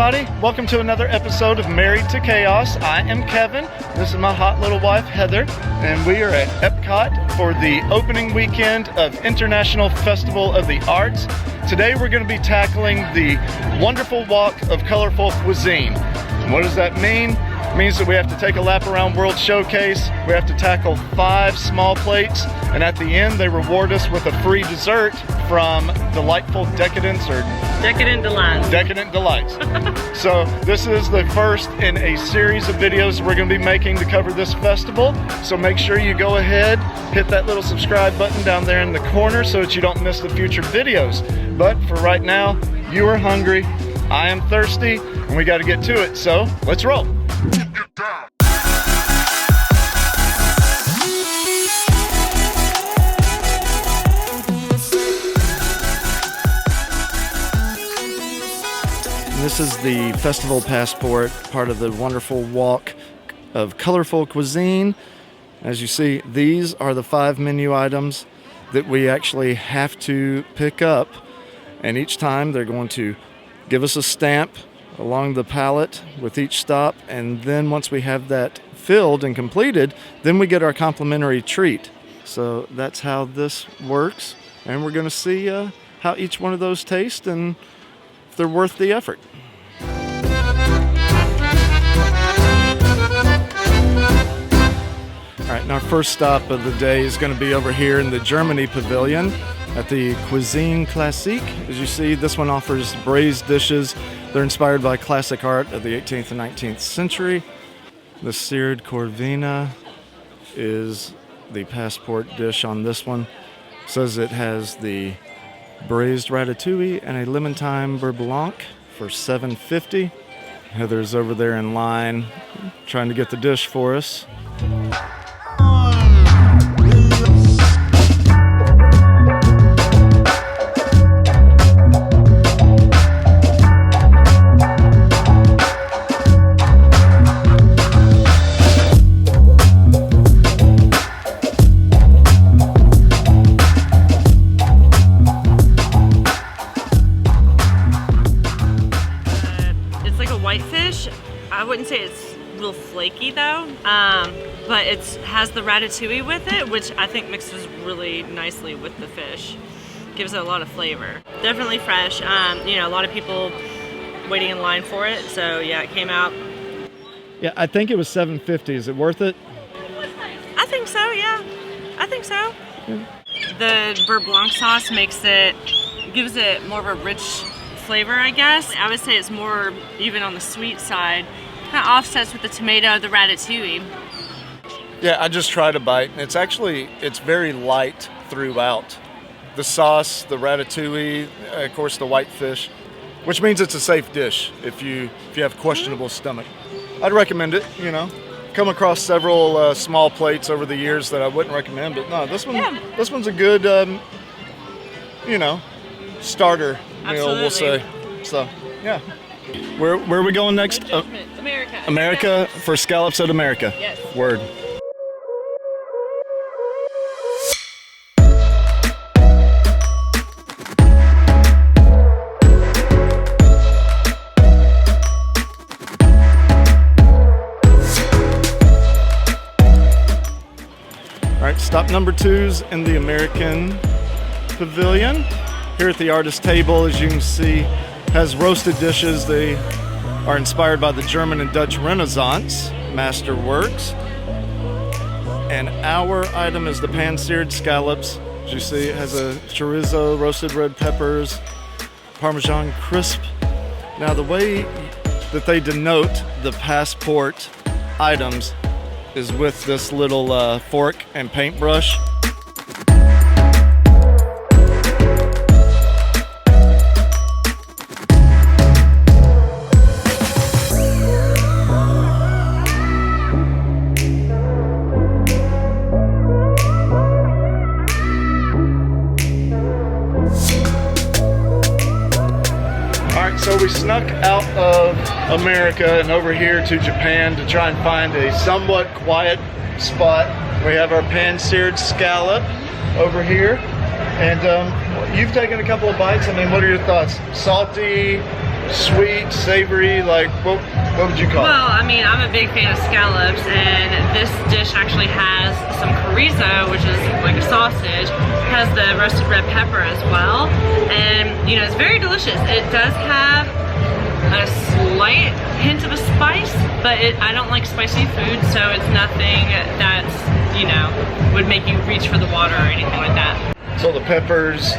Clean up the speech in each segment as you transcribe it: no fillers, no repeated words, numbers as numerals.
everybody. Welcome to another episode of Married to Chaos. I am Kevin. This is my hot little wife, Heather, and we are at Epcot for the opening weekend of International Festival of the Arts. Today we're going to be tackling the wonderful walk of colorful cuisine. And what does that mean? It means that we have to take a lap around World Showcase. We have to tackle 5 small plates, and at the end they reward us with a free dessert from Delightful Decadence or Decadent Delights. Decadent Delights. So this is the first in a series of videos we're going to be making to cover this festival. So make sure you go ahead, hit that little subscribe button down there in the corner so that you don't miss the future videos. But for right now, you are hungry, I am thirsty, and we got to get to it. So let's roll. This is the Festival Passport, part of the wonderful walk of colorful cuisine. As you see, these are the 5 menu items that we actually have to pick up. And each time they're going to give us a stamp along the palate with each stop. And then once we have that filled and completed, then we get our complimentary treat. So that's how this works. And we're going to see how each one of those taste and if they're worth the effort. All right, and our first stop of the day is going to be over here in the Germany pavilion at the Cuisine Classique. As you see, this one offers braised dishes. They're inspired by classic art of the 18th and 19th century. The seared corvina is the passport dish on this one. It says it has the braised ratatouille and a lemon thyme beurre blanc for $7.50. Heather's over there in line trying to get the dish for us. I wouldn't say it's real flaky though, but it has the ratatouille with it, which I think mixes really nicely with the fish. Gives it a lot of flavor. Definitely fresh. A lot of people waiting in line for it, so yeah, it came out. Yeah, I think it was $7.50. Is it worth it? I think so, yeah. I think so. Yeah. The beurre blanc sauce gives it more of a rich flavor, I guess. I would say it's more even on the sweet side. Kind of offsets with the tomato, the ratatouille. Yeah, I just tried a bite, and it's very light throughout. The sauce, the ratatouille, of course the white fish, which means it's a safe dish if you have questionable stomach. I'd recommend it, Come across several small plates over the years that I wouldn't recommend, but no, this one's a good, starter meal, we'll say. So, yeah. Where are we going next? America. America for scallops at America. Yes. Word. All right, stop number 2's in the American Pavilion. Here at the artist table, as you can see, has roasted dishes. They are inspired by the German and Dutch Renaissance masterworks. And our item is the pan-seared scallops. As you see, it has a chorizo, roasted red peppers, Parmesan crisp. Now the way that they denote the passport items is with this little fork and paintbrush. So we snuck out of America and over here to Japan to try and find a somewhat quiet spot. We have our pan-seared scallop over here. And you've taken a couple of bites. I mean, what are your thoughts? Salty, sweet, savory, like what would you call it? Well, I mean, I'm a big fan of scallops, and this dish actually has some chorizo, which is like a sausage. It has the roasted red pepper as well, and you know, it's very delicious. It does have a slight hint of a spice, but I don't like spicy food, so it's nothing that's, you know, would make you reach for the water or anything like that. So the peppers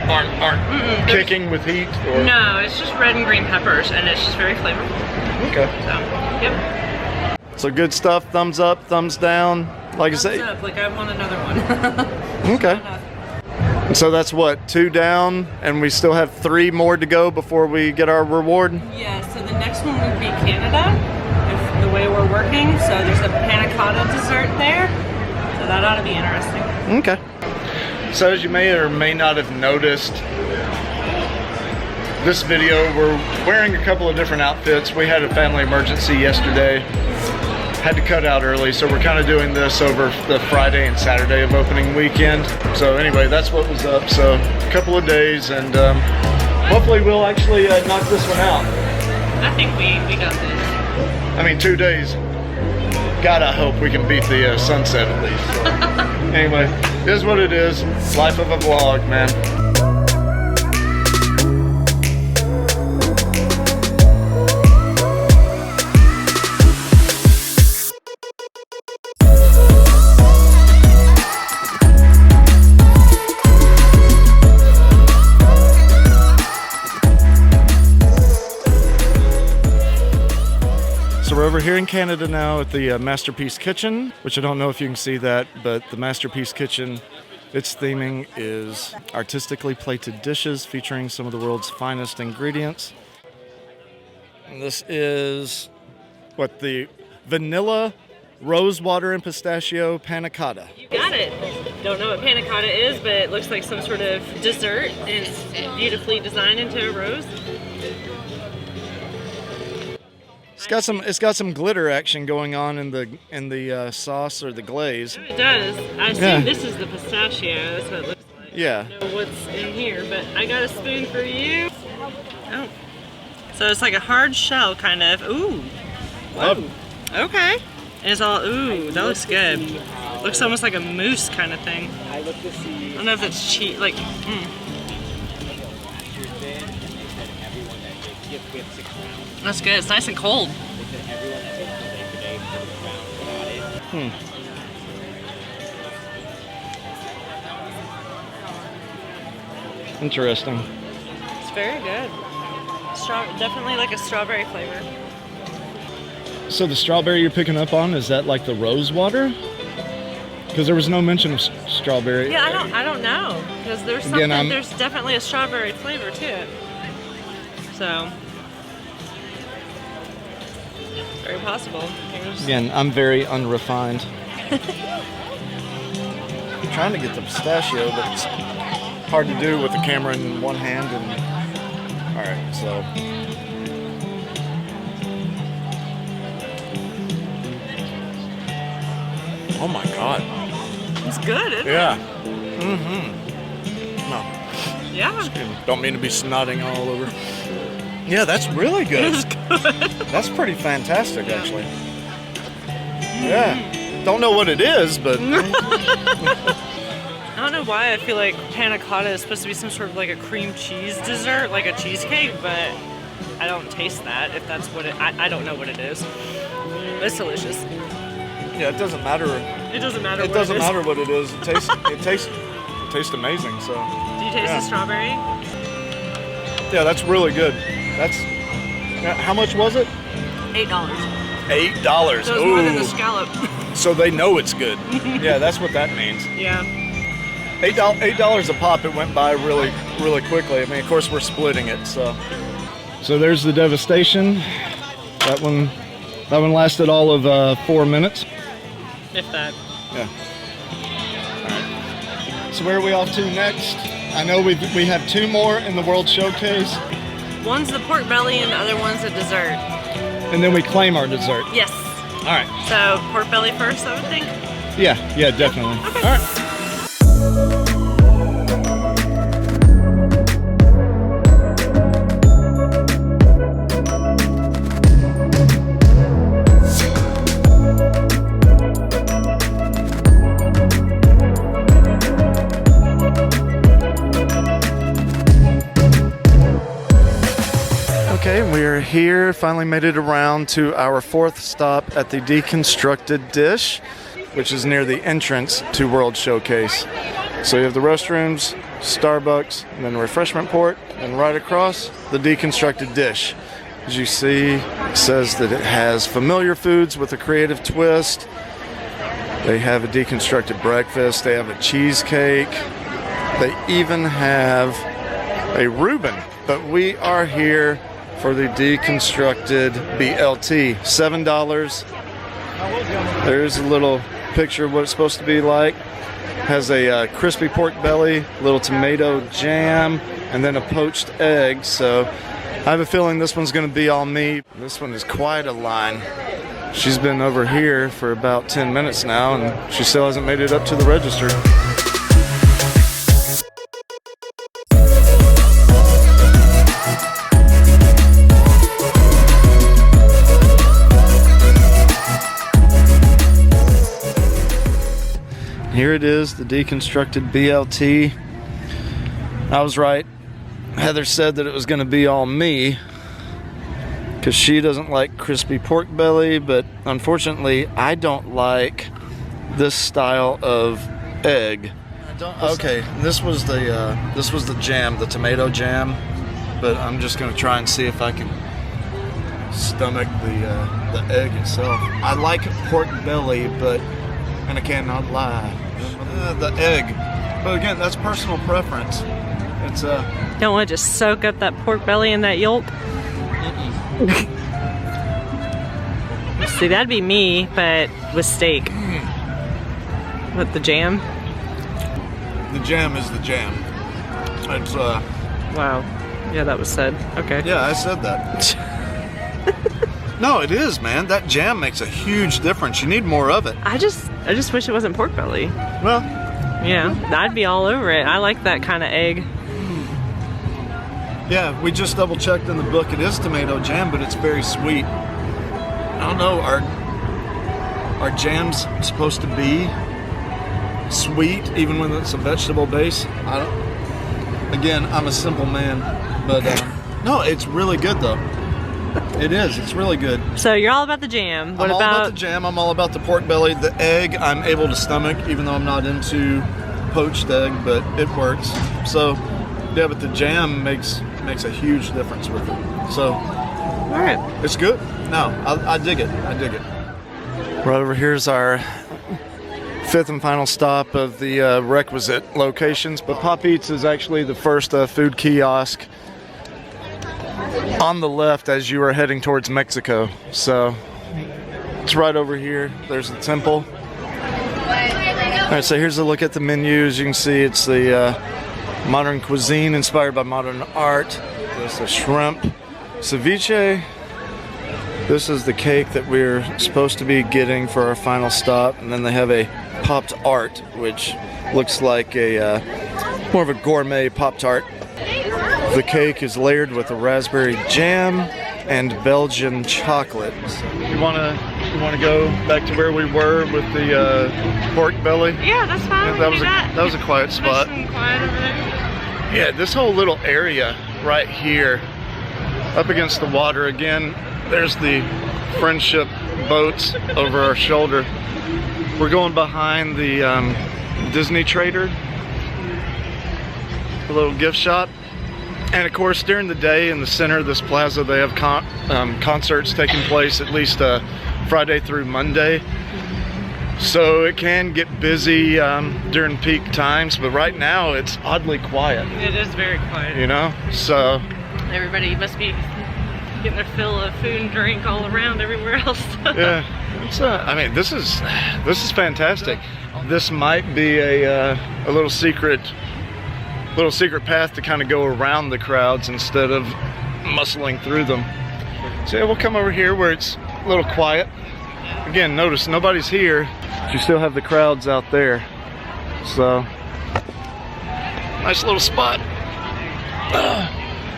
aren't kicking with heat? Or? No, it's just red and green peppers, and it's just very flavorful. Okay. So, yep. So good stuff. Thumbs up, thumbs down. Like Thumbs I say. up, like I want another one. Okay. So that's what, 2 down, and we still have 3 more to go before we get our reward? Yeah, so the next one would be Canada, if the way we're working. So there's a panna cotta dessert there. So that ought to be interesting. Okay. So as you may or may not have noticed, this video, we're wearing a couple of different outfits. We had a family emergency yesterday. Had to cut out early, so we're kind of doing this over the Friday and Saturday of opening weekend. So anyway, that's what was up. So a couple of days, and hopefully we'll actually knock this one out. I think we got this. I mean, 2 days. God, I hope we can beat the sunset at least. So. Anyway, it is what it is. Life of a vlog, man. So we're over here in Canada now at the Masterpiece Kitchen, which I don't know if you can see that, but the Masterpiece Kitchen, its theming is artistically plated dishes featuring some of the world's finest ingredients. And this is, what, the vanilla, rose water, and pistachio panna cotta. You got it. Don't know what panna cotta is, but it looks like some sort of dessert, and it's beautifully designed into a rose. It's got some glitter action going on in the sauce or the glaze. It does. I assume this is the pistachio. That's what it looks like. Yeah. I don't know what's in here, but I got a spoon for you. Oh. So it's like a hard shell, kind of. Ooh. Whoa. Okay. And it's all, ooh, that looks good. Looks almost like a mousse kind of thing. I don't know if it's cheese, like, That's good. It's nice and cold. Interesting. It's very good. Definitely like a strawberry flavor. So the strawberry you're picking up on, is that like the rose water? Because there was no mention of strawberry. Yeah, I don't know. Because there's something, there's definitely a strawberry flavor to it. So, very possible. Again, I'm very unrefined. I'm trying to get the pistachio, but it's hard to do with the camera in one hand. And all right, so. Oh my God. It's good, isn't it? No. Yeah. Don't mean to be snotting all over. Yeah, that's really good. It's good. That's pretty fantastic, actually. Yeah. Don't know what it is, but. I don't know why I feel like panna cotta is supposed to be some sort of like a cream cheese dessert, like a cheesecake, but I don't taste that. If that's what it, I don't know what it is. But it's delicious. Yeah, it doesn't matter. It doesn't matter. It doesn't matter what it is. It tastes amazing. So. Do you taste the strawberry? Yeah, that's really good. How much was it? $8. $8. So it's more than the scallop. So they know it's good. Yeah, that's what that means. Yeah. $8 a pop. It went by really, really quickly. I mean, of course, we're splitting it. So there's the devastation. That one lasted all of 4 minutes. If that. Yeah. All right. So where are we off to next? I know we have 2 more in the World Showcase. One's the pork belly and the other one's a dessert. And then we claim our dessert. Yes. All right. So pork belly first, I would think. Yeah, definitely. Okay. All right. Okay, we are here. Finally made it around to our fourth stop at the deconstructed dish, which is near the entrance to World Showcase. So you have the restrooms, Starbucks, and then the refreshment port, and right across, the deconstructed dish. As you see, it says that it has familiar foods with a creative twist. They have a deconstructed breakfast. They have a cheesecake. They even have a Reuben. But we are here for the deconstructed BLT. $7. There's a little picture of what it's supposed to be like. Has a crispy pork belly, little tomato jam, and then a poached egg. So I have a feeling this one's going to be all me. This one is quite a line. She's been over here for about 10 minutes now, and she still hasn't made it up to the register. Here it is, the deconstructed BLT. I was right. Heather said that it was going to be all me because she doesn't like crispy pork belly, but unfortunately I don't like this style of egg. Okay, this was the jam, the tomato jam, but I'm just going to try and see if I can stomach the egg itself. I like pork belly, and I cannot lie. The egg, but again, that's personal preference. It's Don't want to just soak up that pork belly in that yolk. See, that'd be me, but with steak. With the jam. The jam is the jam. It's Wow. Yeah, that was said. Okay. Yeah, I said that. No, it is, man. That jam makes a huge difference. You need more of it. I just wish it wasn't pork belly. Well, yeah, I'd be all over it. I like that kind of egg. yeah, we just double checked in the book. It is tomato jam, but it's very sweet. I don't know, are jams supposed to be sweet even when it's a vegetable base? Again, I'm a simple man, but no, it's really good though. It is. It's really good. So you're all about the jam. What I'm all about the jam. I'm all about the pork belly. The egg, I'm able to stomach, even though I'm not into poached egg, but it works. So, yeah, but the jam makes a huge difference with it. So, all right, it's good. No, I dig it. I dig it. Right over here is our fifth and final stop of the requisite locations. But Pop Eats is actually the first food kiosk on the left as you are heading towards Mexico. So it's right over here. There's the temple. All right, so here's a look at the menu. As you can see, it's the modern cuisine inspired by modern art. There's the shrimp ceviche. This is the cake that we're supposed to be getting for our final stop. And then they have a popped art, which looks like a more of a gourmet Pop-Tart. The cake is layered with a raspberry jam and Belgian chocolate. You wanna go back to where we were with the pork belly? Yeah, that's fine. That was a quiet spot. Nice and quiet over there. Yeah, this whole little area right here, up against the water again. There's the friendship boats over our shoulder. We're going behind the Disney Trader, a little gift shop. And of course, during the day in the center of this plaza, they have concerts taking place at least Friday through Monday. So it can get busy during peak times, but right now it's oddly quiet. It is very quiet. You know, so everybody must be getting their fill of food and drink all around everywhere else. Yeah, it's, I mean, this is fantastic. This might be a little secret path to kind of go around the crowds instead of muscling through them. So yeah, we'll come over here where it's a little quiet. Again, notice nobody's here. You still have the crowds out there. So, nice little spot.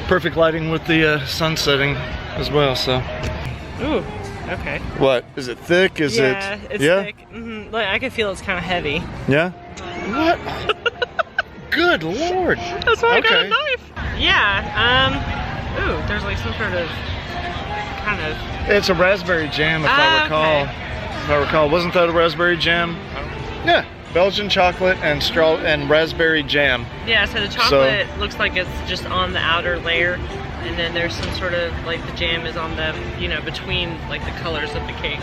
Perfect lighting with the sun setting as well, so. Ooh, okay. What, is it thick? It's thick. Mm-hmm. Like, I can feel it's kind of heavy. Yeah? What? Good Lord. That's why I got a knife. Yeah, Ooh, there's like some sort of kind of. It's a raspberry jam, if I recall. Okay. If I recall, wasn't that a raspberry jam? Yeah, Belgian chocolate and straw and raspberry jam. Yeah, so the chocolate looks like it's just on the outer layer, and then there's some sort of like the jam is on the, you know, between like the colors of the cake.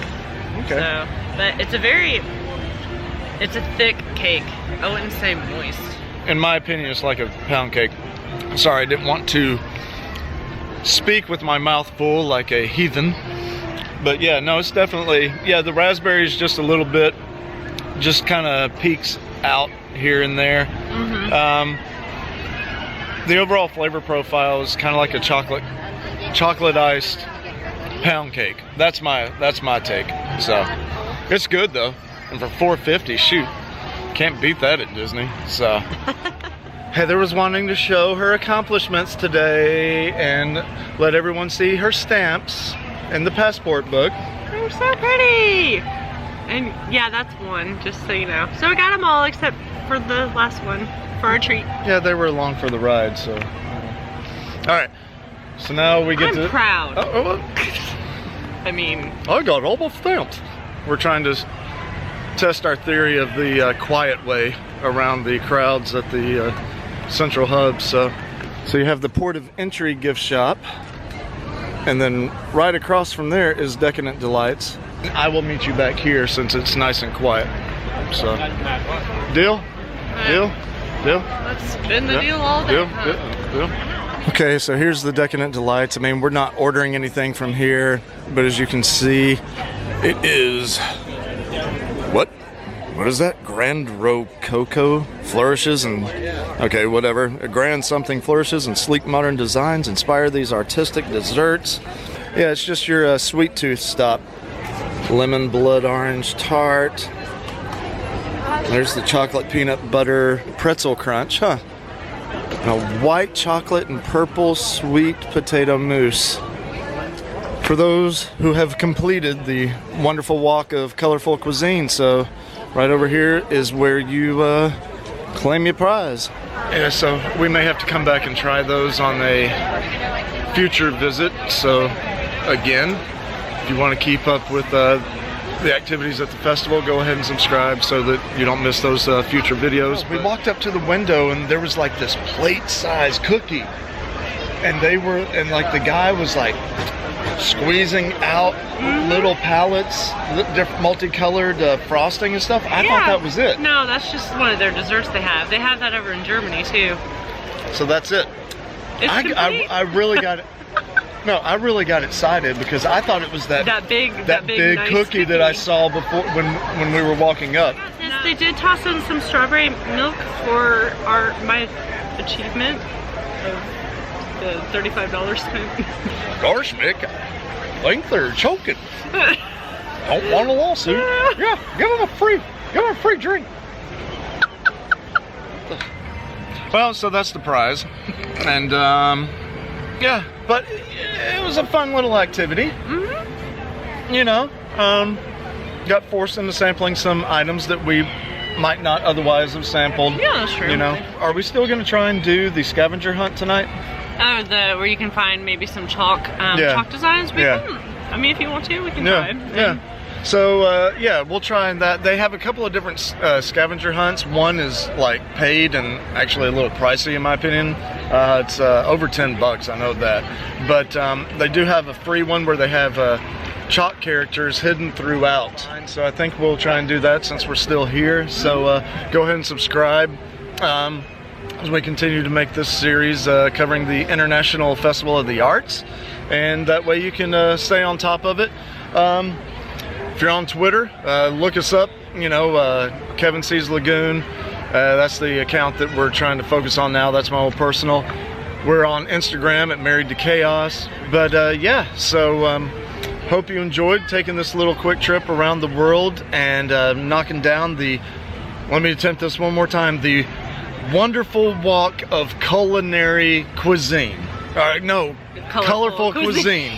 Okay. So, but it's a thick cake. I wouldn't say moist. In my opinion, it's like a pound cake. Sorry, I didn't want to speak with my mouth full like a heathen. But yeah, no, it's definitely, yeah, the raspberry is just a little bit, just kind of peeks out here and there. Mm-hmm. The overall flavor profile is kind of like a chocolate iced pound cake. That's my take. So it's good though, and for $4.50, shoot, can't beat that at Disney. So Heather was wanting to show her accomplishments today and let everyone see her stamps in the passport book. They're so pretty. And yeah, that's one, just so you know. So we got them all except for the last one for our treat. Yeah, they were along for the ride, so. All right, so now we get I'm proud. I mean, I got all my stamps. We're trying to test our theory of the quiet way around the crowds at the central hub. So you have the port of entry gift shop, and then right across from there is Decadent Delights. I will meet you back here since it's nice and quiet. So, deal? Deal? let's spin the deal all day. Deal? Okay, so here's the Decadent Delights. I mean, we're not ordering anything from here, but as you can see, it is, what is that? Grand Rococo flourishes and, okay, whatever. A grand something flourishes and sleek modern designs inspire these artistic desserts. Yeah, it's just your sweet tooth stop. Lemon blood orange tart. There's the chocolate peanut butter pretzel crunch, huh? And a white chocolate and purple sweet potato mousse. For those who have completed the wonderful walk of colorful cuisine, so right over here is where you claim your prize. Yeah, so we may have to come back and try those on a future visit. So again, if you want to keep up with the activities at the festival, go ahead and subscribe so that you don't miss those future videos. We walked up to the window and there was like this plate-sized cookie, and like the guy was like squeezing out little pallets, different multicolored frosting and stuff. I thought that was it. No, that's just one of their desserts they have. They have that over in Germany too. So that's it. I really got it. No, I really got excited because I thought it was that big nice cookie that I saw before when we were walking up. Yes, they did toss in some strawberry milk for my achievement of the $35 spent. Gosh, Mick, I think they're choking. Don't want a lawsuit. Yeah, give them a free drink. Well, so that's the prize, and yeah, but it was a fun little activity. Mm-hmm. You know, got forced into sampling some items that we might not otherwise have sampled. Yeah, that's true. You know, are we still going to try and do the scavenger hunt tonight? Oh, where you can find maybe some chalk designs. We can. I mean, if you want to, we can try. Yeah. So yeah, we'll try that. They have a couple of different scavenger hunts. One is like paid and actually a little pricey in my opinion. It's over $10, I know that. But they do have a free one where they have chalk characters hidden throughout. So I think we'll try and do that since we're still here. So go ahead and subscribe as we continue to make this series covering the International Festival of the Arts. And that way you can stay on top of it. If you're on Twitter, look us up, you know, Kevin Sees Lagoon. That's the account that we're trying to focus on now. That's my old personal. We're on Instagram at Married to Chaos. But yeah, so hope you enjoyed taking this little quick trip around the world and knocking down let me attempt this one more time, the wonderful walk of culinary cuisine. No, colorful cuisine.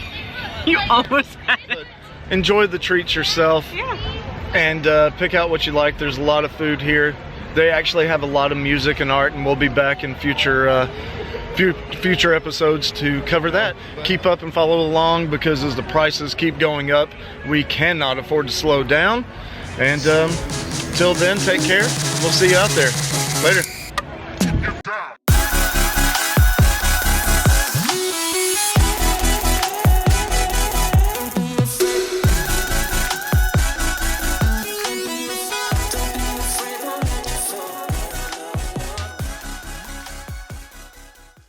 You almost had it. Enjoy the treats yourself. Yeah. And pick out what you like. There's a lot of food here. They actually have a lot of music and art, and we'll be back in future future episodes to cover that. Keep up and follow along, because as the prices keep going up, we cannot afford to slow down. And till then, take care. We'll see you out there. Later.